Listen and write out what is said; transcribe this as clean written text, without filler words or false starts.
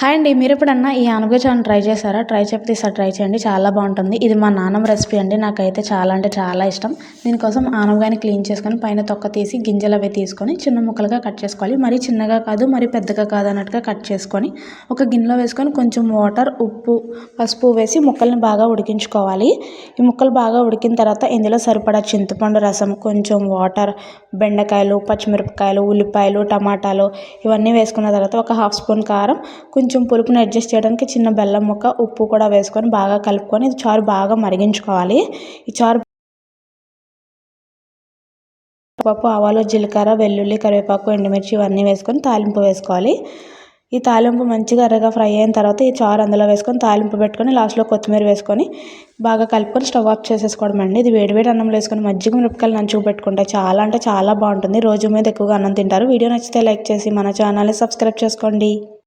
Hi అండి. మీరెప్పుడన్నా ఈ ఆనపకాయ చారుని ట్రై చేశారా? ట్రై చేయకపోతే ఈసారి ట్రై చేయండి. చాలా బాగుంటుంది. ఇది మా నాన్నమ్మ రెసిపీ అండి. నాకైతే చాలా అంటే చాలా ఇష్టం. దీనికోసం ఆనపకాయని క్లీన్ చేసుకొని పైన తొక్క తీసి గింజలు అవి తీసుకొని చిన్న ముక్కలుగా కట్ చేసుకోవాలి. మరీ చిన్నగా కాదు, మరీ పెద్దగా కాదు అన్నట్టుగా కట్ చేసుకొని ఒక గిన్నెలో వేసుకొని కొంచెం వాటర్, ఉప్పు, పసుపు వేసి ముక్కల్ని బాగా ఉడికించుకోవాలి. ఈ ముక్కలు బాగా ఉడికిన తర్వాత ఇందులో సరిపడా చింతపండు రసం, కొంచెం వాటర్, బెండకాయలు, పచ్చిమిరపకాయలు, ఉల్లిపాయలు, టమాటాలు ఇవన్నీ వేసుకున్న తర్వాత ఒక హాఫ్ స్పూన్ కారం, కొంచెం పులుపుని అడ్జస్ట్ చేయడానికి చిన్న బెల్లం ముక్క, ఉప్పు కూడా వేసుకొని బాగా కలుపుకొని ఇది చారు బాగా మరిగించుకోవాలి. ఈ చారు పప్పు, ఆవాలు, జీలకర్ర, వెల్లుల్లి, కరివేపాకు, ఎండుమిర్చి ఇవన్నీ వేసుకొని తాలింపు వేసుకోవాలి. ఈ తాలింపు మంచిగా ఎర్రగా ఫ్రై అయిన తర్వాత ఈ చారు అందులో వేసుకొని తాలింపు పెట్టుకొని లాస్ట్లో కొత్తిమీర వేసుకొని బాగా కలుపుకొని స్టవ్ ఆఫ్ చేసేసుకోవడం అండి. ఇది వేడివేడి అన్నంలో వేసుకొని మజ్జిగ మిరపకాయలు నంచుకు పెట్టుకుంటే చాలా అంటే చాలా బాగుంటుంది. రోజు మీద ఎక్కువగా అన్నం తింటారు. వీడియో నచ్చితే లైక్ చేసి మన ఛానల్ని సబ్స్క్రైబ్ చేసుకోండి.